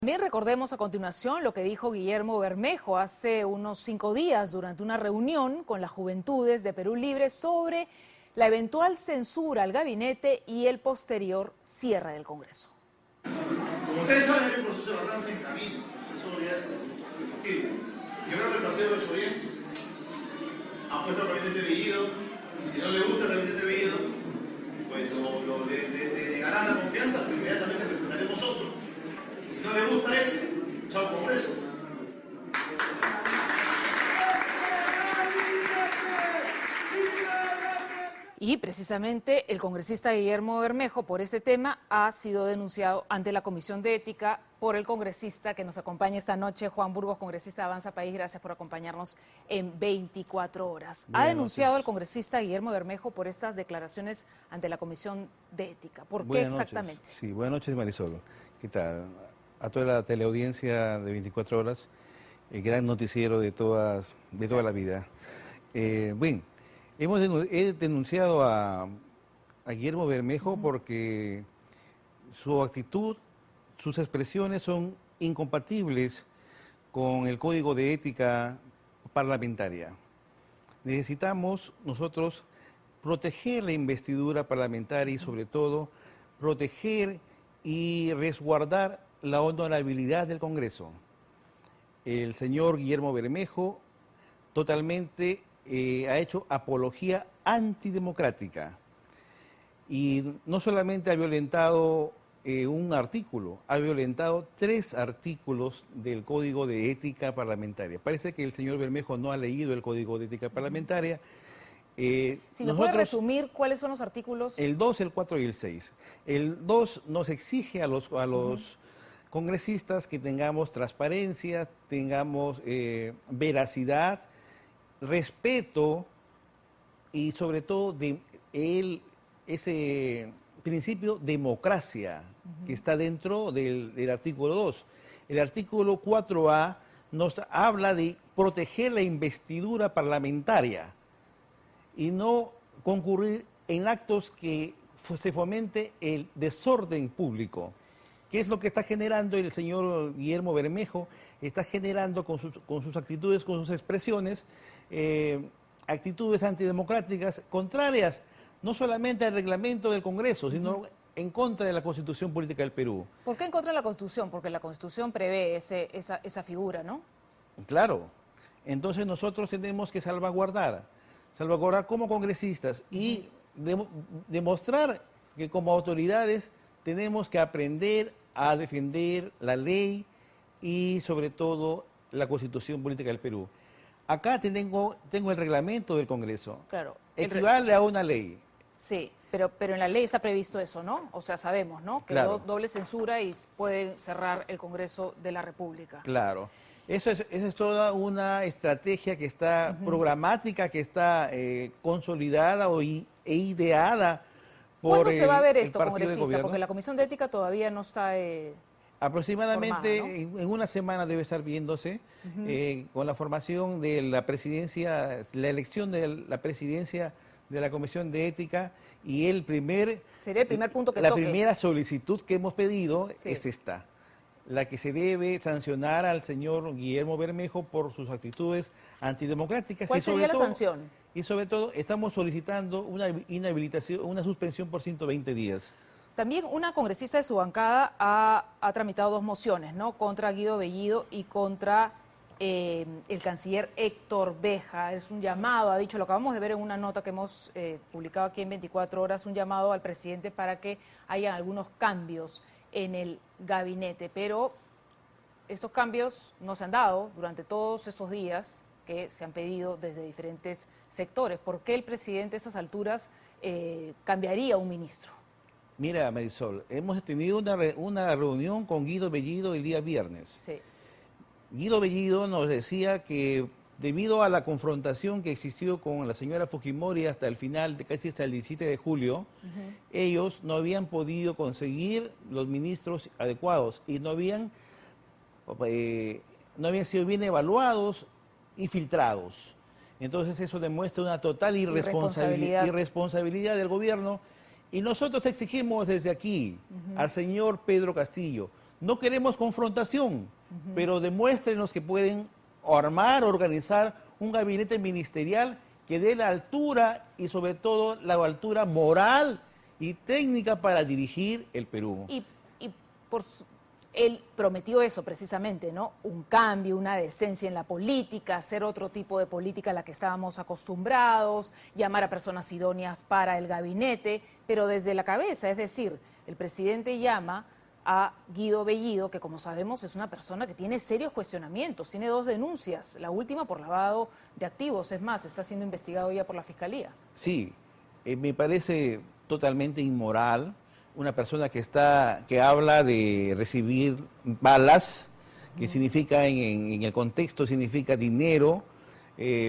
También recordemos a continuación lo que dijo Guillermo Bermejo hace unos 5 días durante una reunión con las juventudes de Perú Libre sobre la eventual censura al gabinete y el posterior cierre del Congreso. Como ustedes saben, hay un proceso de vacancia en camino, eso ya es discutible. Yo creo que el partido lo ha hecho bien, ha puesto el gabinete Bellido, y si no le gusta el gabinete Bellido, pues le negarán la confianza, pero inmediatamente presentaremos otro. Si no le gusta ese, chao Congreso. Y precisamente el congresista Guillermo Bermejo por este tema ha sido denunciado ante la Comisión de Ética por el congresista que nos acompaña esta noche, Juan Burgos, congresista de Avanza País. Gracias por acompañarnos en 24 horas. Ha denunciado al congresista Guillermo Bermejo por estas declaraciones ante la Comisión de Ética. ¿Por qué exactamente? Sí, buenas noches, Marisol. ¿Qué tal? A toda la teleaudiencia de 24 horas, el gran noticiero de toda la vida. Bueno, he denunciado a Guillermo Bermejo porque su actitud, sus expresiones son incompatibles con el Código de Ética Parlamentaria. Necesitamos nosotros proteger la investidura parlamentaria y sobre todo proteger y resguardar la honorabilidad del Congreso. El señor Guillermo Bermejo totalmente ha hecho apología antidemocrática y no solamente ha violentado un artículo, ha violentado 3 artículos del Código de Ética Parlamentaria. Parece que el señor Bermejo no ha leído el Código de Ética Parlamentaria. Si nos puede resumir cuáles son los artículos. El 2, el 4 y el 6. El 2 nos exige a los congresistas que tengamos transparencia, tengamos veracidad, respeto y sobre todo ese principio democracia que está dentro del artículo 2. El artículo 4A nos habla de proteger la investidura parlamentaria y no concurrir en actos que se fomente el desorden público. ¿Qué es lo que está generando el señor Guillermo Bermejo? Está generando con sus actitudes, con sus expresiones, actitudes antidemocráticas contrarias no solamente al reglamento del Congreso, sino en contra de la Constitución Política del Perú. ¿Por qué en contra de la Constitución? Porque la Constitución prevé esa figura, ¿no? Claro. Entonces nosotros tenemos que salvaguardar como congresistas y demostrar que como autoridades tenemos que aprender a defender la ley y sobre todo la Constitución Política del Perú. Acá tengo el reglamento del Congreso. Claro. Equivale a una ley. Sí, pero en la ley está previsto eso, ¿no? O sea, sabemos, ¿no? Que claro. Doble censura y puede cerrar el Congreso de la República. Claro. Eso es toda una estrategia que está programática, que está consolidada e ideada por ¿Cuándo se va a ver esto, congresista? Porque la Comisión de Ética todavía no está aproximadamente formada, ¿no? en una semana debe estar viéndose con la formación de la presidencia, la elección de la presidencia de la Comisión de Ética y sería el primer punto que la toque. primera solicitud que hemos pedido sí. es esta, la que se debe sancionar al señor Guillermo Bermejo por sus actitudes antidemocráticas. ¿Cuál sería la sanción? Y sobre todo estamos solicitando una inhabilitación, una suspensión por 120 días. También una congresista de su bancada ha tramitado 2 mociones, ¿no? Contra Guido Bellido y contra el canciller Héctor Beja. Es un llamado, ha dicho, lo acabamos de ver en una nota que hemos publicado aquí en 24 horas, un llamado al presidente para que haya algunos cambios en el gabinete. Pero estos cambios no se han dado durante todos estos días que se han pedido desde diferentes sectores. ¿Por qué el presidente a estas alturas cambiaría un ministro? Mira, Marisol, hemos tenido una reunión con Guido Bellido el día viernes. Sí. Guido Bellido nos decía que debido a la confrontación que existió con la señora Fujimori hasta el final, casi hasta el 17 de julio, ellos no habían podido conseguir los ministros adecuados y no habían sido bien evaluados y filtrados. Entonces eso demuestra una total irresponsabilidad del gobierno. Y nosotros exigimos desde aquí al señor Pedro Castillo No queremos confrontación, pero demuéstrenos que pueden armar, organizar un gabinete ministerial que dé la altura y sobre todo la altura moral y técnica para dirigir el Perú. Y él prometió eso precisamente, ¿no? Un cambio, una decencia en la política, hacer otro tipo de política a la que estábamos acostumbrados, llamar a personas idóneas para el gabinete, pero desde la cabeza, es decir, el presidente llama a Guido Bellido, que como sabemos es una persona que tiene serios cuestionamientos, tiene 2 denuncias, la última por lavado de activos, es más, está siendo investigado ya por la Fiscalía. Sí, me parece totalmente inmoral una persona que habla de recibir balas, que significa en el contexto significa dinero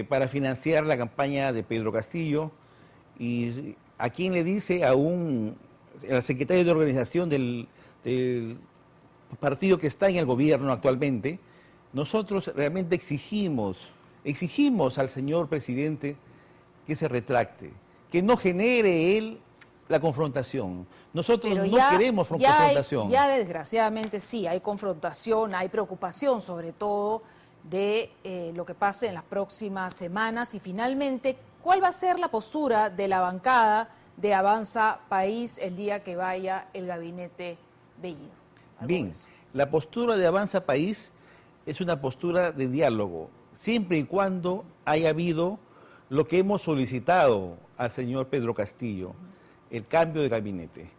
para financiar la campaña de Pedro Castillo, y a quien le dice al secretario de organización del partido que está en el gobierno actualmente. Nosotros realmente exigimos al señor presidente que se retracte, que no genere él la confrontación. Nosotros Pero no queremos confrontación. Ya desgraciadamente sí, hay confrontación, hay preocupación sobre todo de lo que pase en las próximas semanas. Y finalmente, ¿cuál va a ser la postura de la bancada de Avanza País el día que vaya el gabinete Bellido? Bien, la postura de Avanza País es una postura de diálogo, siempre y cuando haya habido lo que hemos solicitado al señor Pedro Castillo, el cambio de gabinete.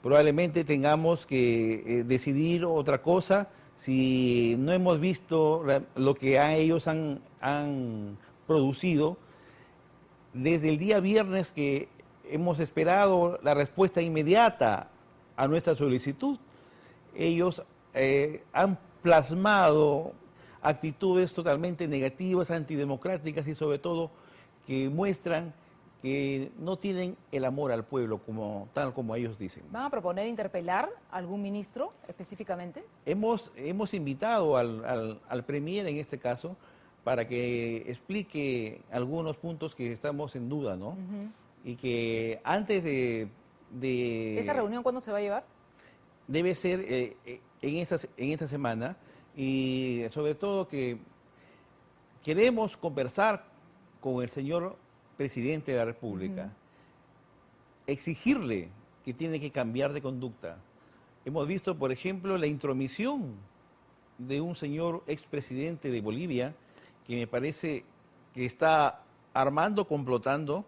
Probablemente tengamos que decidir otra cosa si no hemos visto lo que ellos han producido. Desde el día viernes que hemos esperado la respuesta inmediata a nuestra solicitud, ellos han plasmado actitudes totalmente negativas, antidemocráticas y sobre todo que muestran que no tienen el amor al pueblo tal como ellos dicen. ¿Van a proponer interpelar a algún ministro específicamente? Hemos invitado al premier en este caso para que explique algunos puntos que estamos en duda, ¿no? Y que antes de... ¿Esa reunión cuándo se va a llevar? Debe ser en esta semana, y sobre todo que queremos conversar con el señor presidente de la República, exigirle que tiene que cambiar de conducta. Hemos visto, por ejemplo, la intromisión de un señor expresidente de Bolivia, que me parece que está armando, complotando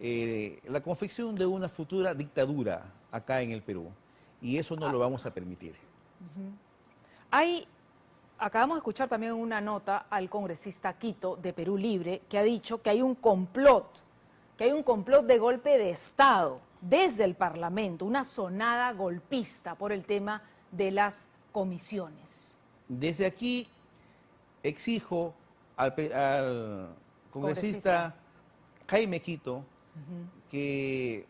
la confección de una futura dictadura acá en el Perú. Y eso no lo vamos a permitir. Acabamos de escuchar también una nota al congresista Quito de Perú Libre que ha dicho que hay un complot de golpe de Estado desde el Parlamento, una sonada golpista por el tema de las comisiones. Desde aquí exijo al congresista Jaime Quito que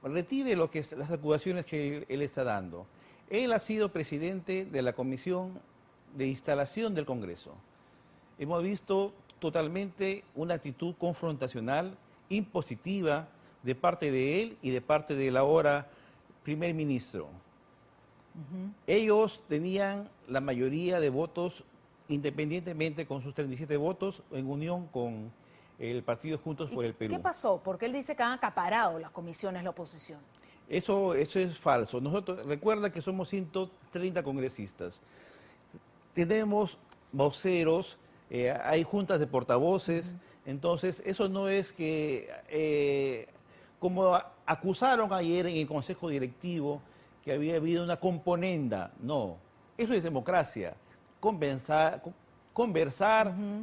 retire las acusaciones que él está dando. Él ha sido presidente de la Comisión de Instalación del Congreso. Hemos visto totalmente una actitud confrontacional, impositiva, de parte de él y de parte del ahora primer ministro. Ellos tenían la mayoría de votos, independientemente con sus 37 votos, en unión con el partido Juntos por el Perú. ¿Qué pasó? Porque él dice que han acaparado las comisiones la oposición. Eso es falso. Recuerda que somos 130 congresistas. Tenemos voceros, hay juntas de portavoces, entonces eso no es que, como acusaron ayer en el Consejo Directivo, que había habido una componenda. No, eso es democracia. Conversar,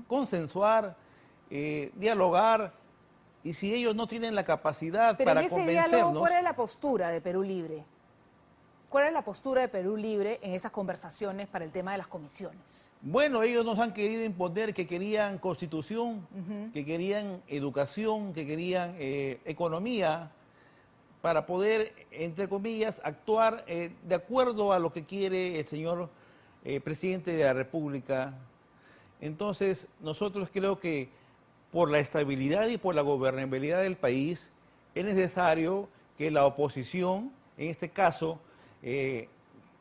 consensuar, dialogar, y si ellos no tienen la capacidad para convencernos... Pero en ese diálogo, ¿cuál es la postura de Perú Libre? ¿Cuál es la postura de Perú Libre en esas conversaciones para el tema de las comisiones? Bueno, ellos nos han querido imponer que querían constitución, que querían educación, que querían economía, para poder, entre comillas, actuar de acuerdo a lo que quiere el señor presidente de la República. Entonces, nosotros creo que por la estabilidad y por la gobernabilidad del país, es necesario que la oposición, en este caso,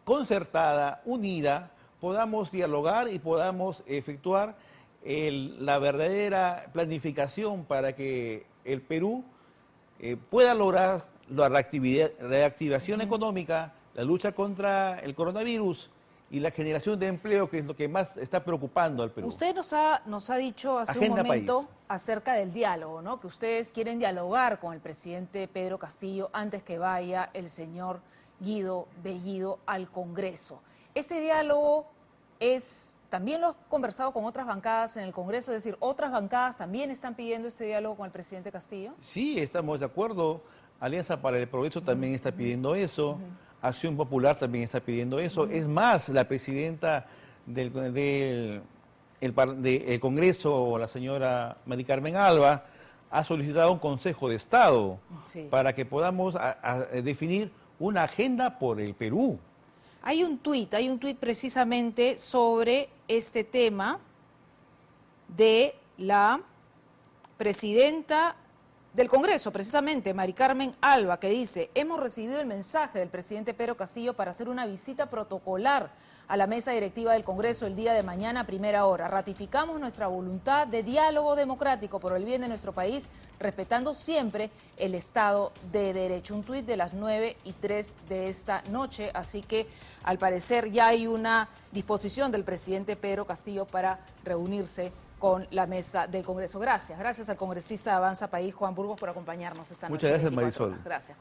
concertada, unida, podamos dialogar y podamos efectuar la verdadera planificación para que el Perú pueda lograr la reactivación económica, la lucha contra el coronavirus y la generación de empleo, que es lo que más está preocupando al Perú. Usted nos ha dicho hace Agenda un momento país. acerca del diálogo, ¿no? Que ustedes quieren dialogar con el presidente Pedro Castillo antes que vaya el señor Guido Bellido al Congreso. Este diálogo también lo has conversado con otras bancadas en el Congreso, es decir, otras bancadas también están pidiendo este diálogo con el presidente Castillo. Sí, estamos de acuerdo. Alianza para el Progreso también está pidiendo eso. Acción Popular también está pidiendo eso. Es más, la presidenta del Congreso, la señora Mari Carmen Alba, ha solicitado un Consejo de Estado para que podamos definir una agenda por el Perú. Hay un tuit precisamente sobre este tema de la presidenta del Congreso, precisamente, Mari Carmen Alba, que dice: hemos recibido el mensaje del presidente Pedro Castillo para hacer una visita protocolar a la mesa directiva del Congreso el día de mañana a primera hora. Ratificamos nuestra voluntad de diálogo democrático por el bien de nuestro país, respetando siempre el Estado de Derecho. Un tuit de las 9:03 de esta noche, así que al parecer ya hay una disposición del presidente Pedro Castillo para reunirse con la mesa del Congreso. Gracias al congresista de Avanza País, Juan Burgos, por acompañarnos esta noche. Muchas gracias, Marisol. Gracias.